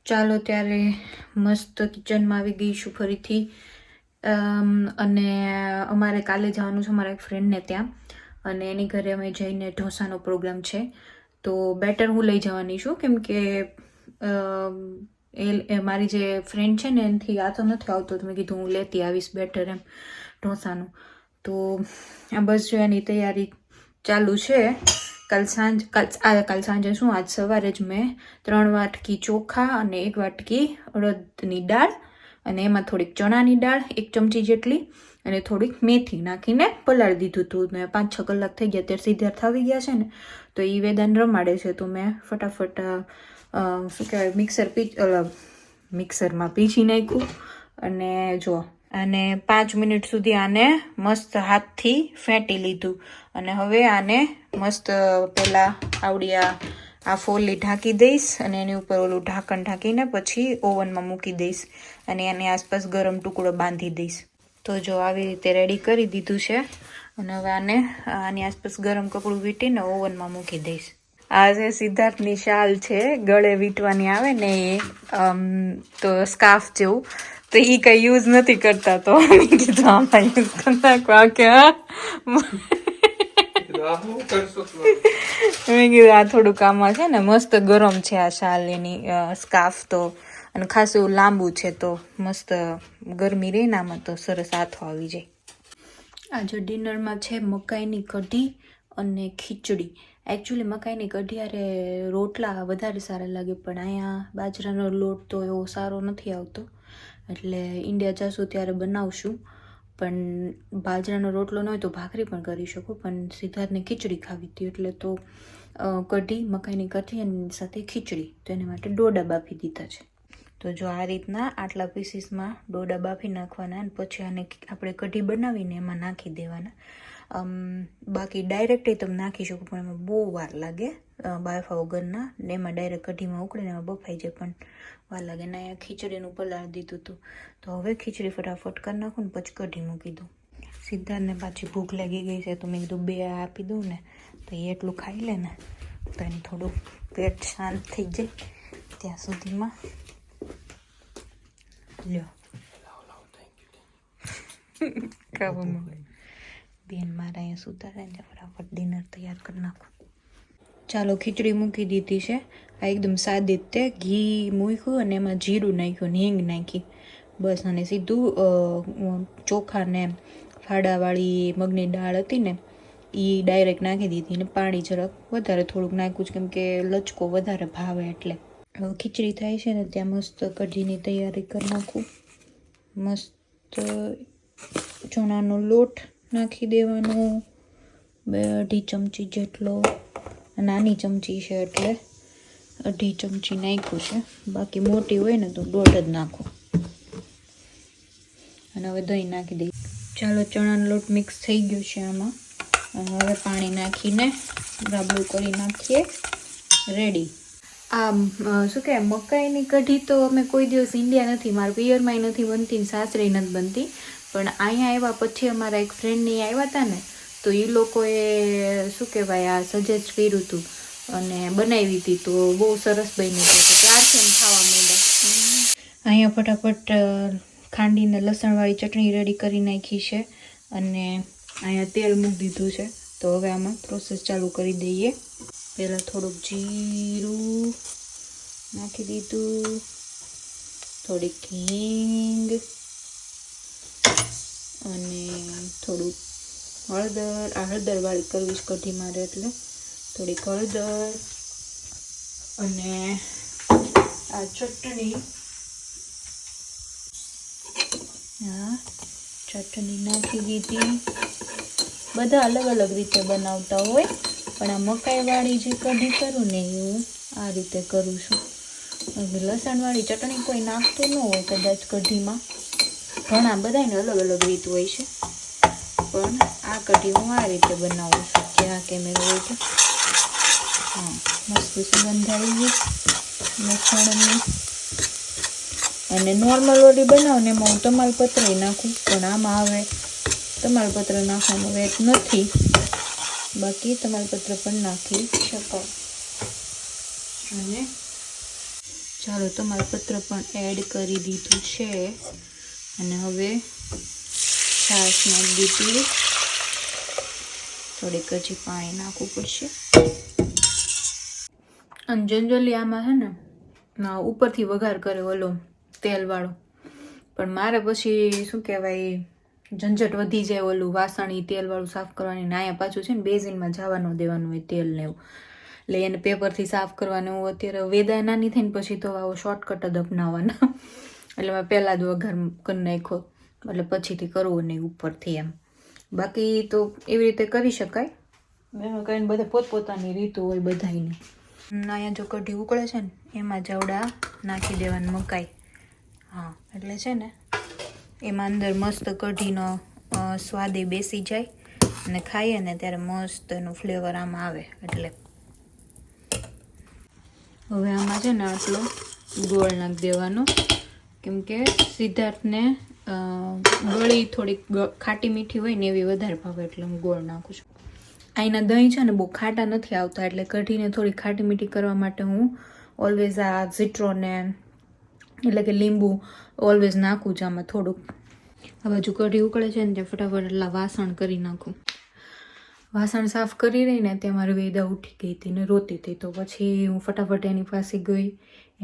ચાલો ત્યારે મસ્ત કિચનમાં આવી ગઈ છું ફરીથી. અને અમારે કાલે જવાનું છે મારા એક ફ્રેન્ડને ત્યાં, અને એની ઘરે અમે જઈને ઢોસાનો પ્રોગ્રામ છે. તો બેટર હું લઈ જવાની છું, કેમ કે એ મારી જે ફ્રેન્ડ છે ને એનાથી આ તો નથી આવતો, તો મેં કીધું હું લેતી આવીશ બેટર એમ ઢોસાનું. તો આ બસ જો એની તૈયારી ચાલુ છે. કાલ સાંજે શું આજ સવારે જ મેં 3 વાટકી ચોખા અને 1 વાટકી અડદની દાળ અને એમાં થોડીક ચણાની દાળ 1 ચમચી જેટલી અને થોડીક મેથી નાખીને પલાળી દીધું હતું. ને 5-6 કલાક થઈ ગયા, ત્યારે સિદ્ધાર્થ આવી ગયા છે ને, તો એ વેદાન રમાડે છે, તો મેં ફટાફટ શું કહેવાય મિક્સરમાં પીસી નાખ્યું. અને જો અને 5 મિનિટ સુધી આને મસ્ત હાથથી ફેંટી લીધું. અને હવે આને મસ્ત પહેલાં આ ફોલી ઢાંકી દઈશ અને એની ઉપર ઓલું ઢાંકણ ઢાંકીને પછી ઓવનમાં મૂકી દઈશ અને એની આસપાસ ગરમ ટુકડો બાંધી દઈશ. તો જો આવી રીતે રેડી કરી દીધું છે. અને હવે આની આસપાસ ગરમ કપડું વીંટીને ઓવનમાં મૂકી દઈશ. આ જે સિદ્ધાર્થની શાલ છે, ગળે વીંટવાની આવે ને એ તો સ્કાર્ફ જેવું, તો એ કંઈ યુઝ નથી કરતા, તો મેં કીધું આમાં યુઝ કરી નાખવા કે મેં કીધું આ થોડુંક આમાં છે ને મસ્ત ગરમ છે આ શાલ, એની સ્કાર્ફ તો, અને ખાસ એવું લાંબુ છે, તો મસ્ત ગરમી રહે ને આમાં, તો સરસ હાથો આવી જાય. આજે ડિનરમાં છે મકાઈની કઢી અને ખીચડી. એકચ્યુઅલી મકાઈની કઢી અરે રોટલા વધારે સારા લાગે, પણ અહીંયા બાજરાનો લોટ તો એવો સારો નથી આવતો, એટલે ઇન્ડિયા જશું ત્યારે બનાવશું. પણ બાજરાનો રોટલો ન હોય તો ભાખરી પણ કરી શકું, પણ સિદ્ધાર્થને ખીચડી ખાવી હતી, એટલે તો કઢી, મકાઈની કઢી અને સાથે ખીચડી, તો એના માટે ડોડા બાફી દીધા છે. તો જો આ રીતના આટલા પીસીસમાં ડોડા બાફી નાખવાના, અને પછી આને આપણે કઢી બનાવીને એમાં નાખી દેવાના. બાકી ડાયરેક્ટ તમે નાખી શકો, પણ એમાં બહુ વાર લાગે બાફા વગરના, ને એમાં ડાયરેક્ટ કઢીમાં ઉકળીને એમાં બફાઈ જાય, પણ વાર લાગે. ને અહીંયા ખીચડીનું પલાળી દીધું હતું, તો હવે ખીચડી ફટાફટ કરી નાખું ને પછી કઢી મૂકી દઉં. સિદ્ધાર્થને પાછી ભૂખ લાગી ગઈ છે, તો મેં કીધું 2 આપી દઉં ને, તો એ એટલું ખાઈ લે ને, તો એને થોડું પેટ શાંત થઈ જાય ત્યાં સુધીમાં. લ્યો બેન મારા અહીંયા સુતારે ને ફટાફટ ડિનર તૈયાર કરી નાખું. ચાલો ખીચડી મૂકી દીધી છે. આ એકદમ સાદી રીતે ઘી મૂક્યું અને એમાં જીરું નાખ્યું, હિંગ નાખી, બસ. અને સીધું ચોખાને ફાડાવાળી મગની દાળ હતી ને એ ડાયરેક્ટ નાખી દીધી, ને પાણી જરાક વધારે થોડુંક નાખ્યું, કેમ કે લચકો વધારે ભાવે એટલે. હવે ખીચડી થાય છે ને ત્યાં મસ્ત કઢીની તૈયારી કરી નાખું. મસ્ત ચણાનો લોટ નાખી દેવાનો, 2-2.5 ચમચી જેટલો, નાની ચમચી છે એટલે 2.5 ચમચી નાખ્યું છે, બાકી મોટી હોય ને તો 1.5 જ નાખો. અને હવે દહીં નાખી દઈએ. ચાલો ચણાનો લોટ મિક્સ થઈ ગયો છે આમાં, અને હવે પાણી નાખીને રાબડું કરી નાખીએ. રેડી. શું કહેવાય, મકાઈની કઢી તો અમે કોઈ દિવસ ઇન્ડિયા નથી, મારા પિયરમાંય નથી બનતી, સાસરે નથી બનતી, પણ અહીંયા આવ્યા પછી અમારા એક ફ્રેન્ડની આવ્યા હતા ને, તો એ લોકોએ શું કહેવાય આ સજેસ્ટ કર્યું હતું અને બનાવી હતી, તો બહુ સરસ બની હતી, ત્યારથી એમ ખાવા માંડ્યા. અહીંયા ફટાફટ ખાંડીને લસણવાળી ચટણી રેડી કરી નાખી છે, અને અહીંયા તેલ મૂકી દીધું છે. તો હવે આમાં પ્રોસેસ ચાલુ કરી દઈએ. પહેલાં થોડુંક જીરું નાખી દીધું, થોડીક હિંગ અને થોડુંક હળદર. આ હળદરવાળી કરવી છે કઢી મારે, એટલે થોડીક હળદર અને આ ચટણી. ચટણી નાખી દીધી. બધા અલગ અલગ રીતે બનાવતા હોય, પણ આ મકાઈવાળી જે કઢી કરું ને એ હું આ રીતે કરું છું. લસણવાળી ચટણી કોઈ નાખતું ન હોય કદાચ કઢીમાં, ઘણા બધાને અલગ અલગ રીત હોય છે, પણ આ કઢી હું આ રીતે બનાવું છું. ક્યાં કેમેરો હોય તો મસ્ત સુગંધ આવી ગઈ લસણની. અને નોર્મલ ઓલી બનાવું ને એમાં હું તમાલપત્ર નાખું, પણ આમાં હવે તમાલપત્ર નાખવાનો વેટ નથી, બાકી તમાલપત્ર પણ નાખી શકાય. અને ચાલો તમાલપત્ર પણ એડ કરી દીધું છે અને હવે છાશ નાખી દીધી. થોડીક હજી પાણી નાખવું પડશે. અને જનરલી આમાં છે ને ઉપરથી વઘાર કરે ઓલો તેલવાળો, પણ મારે પછી શું કહેવાય ઝંઝટ વધી જાય ઓલું વાસણ તેલવાળું સાફ કરવાની. ને અહીંયા પાછું છે ને બેઝિનમાં જવા ન દેવાનું હોય તેલ ને એવું, એટલે એને પેપરથી સાફ કરવાનું. હું અત્યારે વેદા નાની થઈને પછી તો આવો શોર્ટકટ જ અપનાવવાના, એટલે મેં પહેલાં જ વઘાર કરી નાખ્યો, એટલે પછીથી કરવું નહીં ઉપરથી એમ. બાકી તો એવી રીતે કરી શકાય, એમાં કરીને બધા પોતપોતાની રીતો હોય બધાની. અહીંયા જો કઢી ઉકળે છે ને એમાં જવડા નાખી દેવાનું મકાઈ. હા એટલે છે ને એમાં અંદર મસ્ત કઢીનો સ્વાદે બેસી જાય અને ખાઈએ ને ત્યારે મસ્ત એનું ફ્લેવર આમાં આવે. એટલે હવે આમાં છે ને આટલો ગોળ નાખી દેવાનો, કેમ કે સિદ્ધાર્થને ગળી થોડીક ખાટી મીઠી હોય ને એવી વધારે ભાવે, એટલે હું ગોળ નાખું છું. અહીંના દહીં છે ને બહુ ખાટા નથી આવતા, એટલે કઢીને થોડી ખાટી મીઠી કરવા માટે હું ઓલવેઝ આ ઝીટ્રોને એટલે કે લીંબુ ઓલવેઝ નાખું છું આમાં થોડુંક. આ બાજુ કઢી ઉકળે છે ને ત્યાં ફટાફટ એટલા વાસણ કરી નાખું. વાસણ સાફ કરી રહી ને તે મારી વેદા ઉઠી ગઈ હતી ને રોતી હતી, તો પછી હું ફટાફટ એની પાસે ગઈ,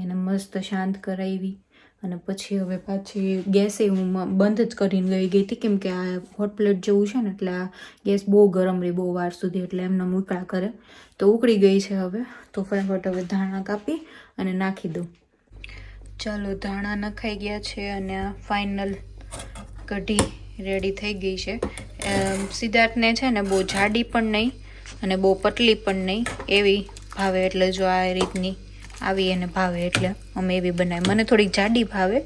એને મસ્ત શાંત કરાવી અને પછી હવે પાછી ગેસે હું બંધ જ કરીને ગઈ હતી, કેમ કે આ હોટ પ્લેટ જેવું છે ને એટલે આ ગેસ બહુ ગરમ રહી બહુ વાર સુધી, એટલે એમને ઉકળા કરે. તો ઉકળી ગઈ છે હવે, તો ફટાફટ હવે ધાણા કાપી અને નાખી દઉં. ચાલો ધાણા નખાઈ ગયા છે અને આ ફાઇનલ કઢી રેડી થઈ ગઈ છે. સિદ્ધાર્થને છે ને બહુ જાડી પણ નહીં અને બહુ પતલી પણ નહીં એવી ભાવે, એટલે જો આ રીતની આવી એને ભાવે એટલે અમે એવી બનાવી. મને થોડીક જાડી ભાવે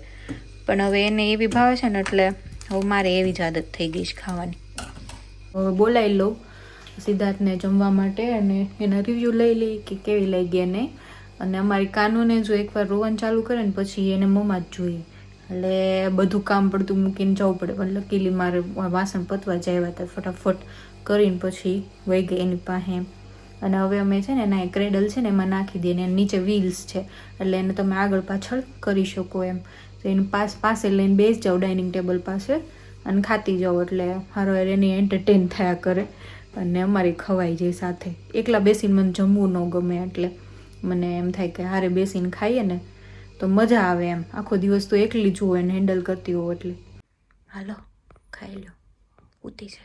પણ હવે એને એવી ભાવે છે ને એટલે હવે મારે એવી જ આદત થઈ ગઈ છે ખાવાની. હવે બોલાવી લઉં સિદ્ધાર્થને જમવા માટે અને એના રિવ્યૂ લઈ લઈ કે કેવી લાગી એને. અને અમારી કાનુને જો એકવાર રોવાનું ચાલુ કરે ને પછી એને મમ્મા જ જોઈએ, એટલે બધું કામ પડતું મૂકીને જવું પડે. પણ લકીલી મારે વાસણ પતવા જાય હતા ફટાફટ કરીને પછી વહી ગઈ એની પાસે. અને હવે અમે છે ને એના ક્રેડલ છે ને એમાં નાખી દઈએ, અને નીચે વ્હીલ્સ છે એટલે એને તમે આગળ પાછળ કરી શકો એમ. તો એને પાસે લઈને બેસી જાઓ ડાઇનિંગ ટેબલ પાસે અને ખાતી જાઓ, એટલે હારો એની એન્ટરટેન થયા કરે અને અમારી ખવાઈ જાય સાથે. એકલા બેસીને મને જમવું ન ગમે, એટલે મને એમ થાય કે હારે બેસીને ખાઈએ ને તો મજા આવે એમ. આખો દિવસ તો એકલી જ હોય ને હેન્ડલ કરતી હોવ, એટલે હાલો ખાઈ લો. ઉતી છે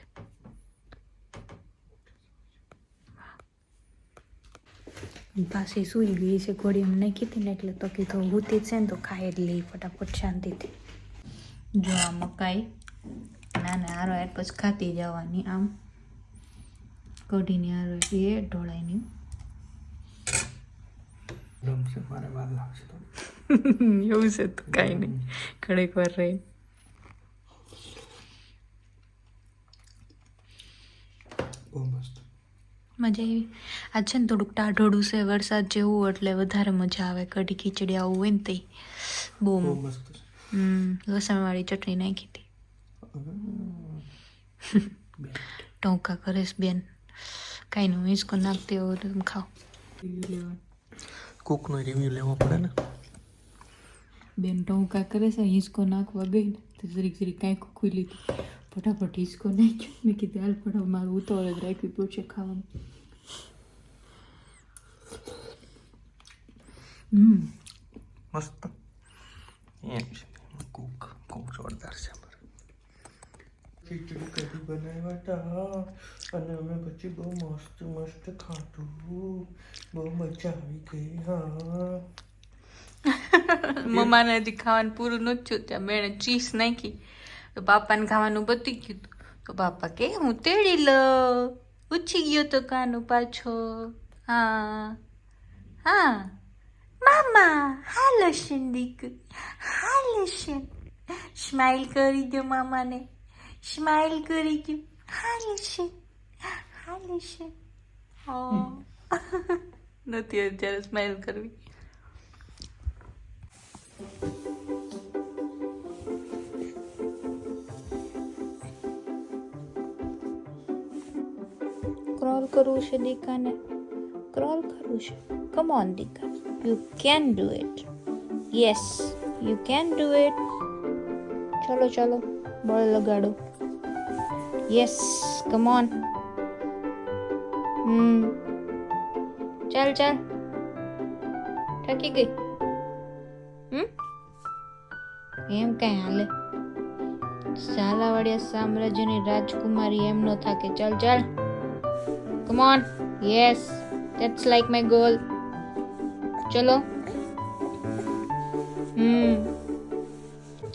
પાછી સૂઈ ગઈ છે, ઘોડી એમ નહીં કીધી ને એટલે તો કીધું ઉતી છે ને તો ખાઈ જ લઈ ફટાફટ શાંતિથી. જો આ મકાઈ નાને હારો યાર પછી ખાતી જવાની, આમ કઢીની હારો એ ઢોળાયની એવું છે તો કાંઈ નહીં, ઘડીક વાર રહી. મજા આવી. આજ છે ને થોડુંક ટાઢોડું છે વરસાદ જેવું, એટલે વધારે મજા આવે. કઢી ખીચડી આવું હોય ને તે બહુ મસ્ત. લસણવાળી ચટણી નાખી હતી. ટોંકા કરેશ બેન, કાંઈ નહીં હિંચકો નાખતી હોય તો તમે ખાઓ. કુકનો રિવ્યુ લેવો પડે ને. બેન ટોંકા કરે છે, હિંચકો નાખવા ગઈ ને તો જરીક કાંઈ ખુલી હતી, ફટાફટ હિંચકો નાખ્યો. મેં કીધું હાલ ફટાફટ મારું ઉતાવળ જ રાખ્યું પૂછે ખાવાનું. મસ્ત એમ છે કુક જોરદાર છે. ખીચડી કઢી બનાવ્યા હતા અને અમે પછી બહુ મસ્ત ખાધું, બહુ મજા આવી ગઈ. હા મમ્માને હજી ખાવાનું પૂરું નથી થયું ત્યાં મેં ચીઝ નાખી તો પાપાને ખાવાનું બતી ગયું, તો પાપા કે હું તેડી લો. ઉછી ગયો તો કાનું પાછો. હા હા મામા હાલો શન દીકરી, હાલો શન. સ્માઈલ કરી દો મામાને, સ્માઈલ કરી દો. હાલો શન, હાલો શન. નથી અત્યારે સ્માઈલ કરવી. ક્રોલ કરવું છે દીકાને, ક્રોલ કરવું છે. Come on Dika, you can do it. Yes you can do it. ચલો ચલો બળ લગાડો. Yes come on. ચાલ ચાલ થાકી ગઈ. એમ કઈ હાલે. ઝાલાવાડિયા સામ્રાજ્યની રાજકુમારી એમ નો થાકે. ચાલ ચાલ come on. Yes that's like my goal. ચલો.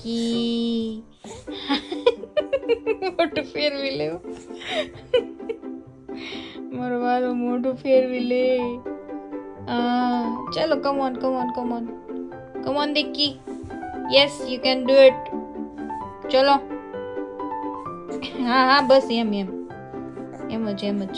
કી મોટું ફેરવી લેવું. મારો વાલો મોટું ફેરવી લે. ચલો come on come on come on come on Dikki. Yes you can do it. ચલો. હા હા બસ એમ જ.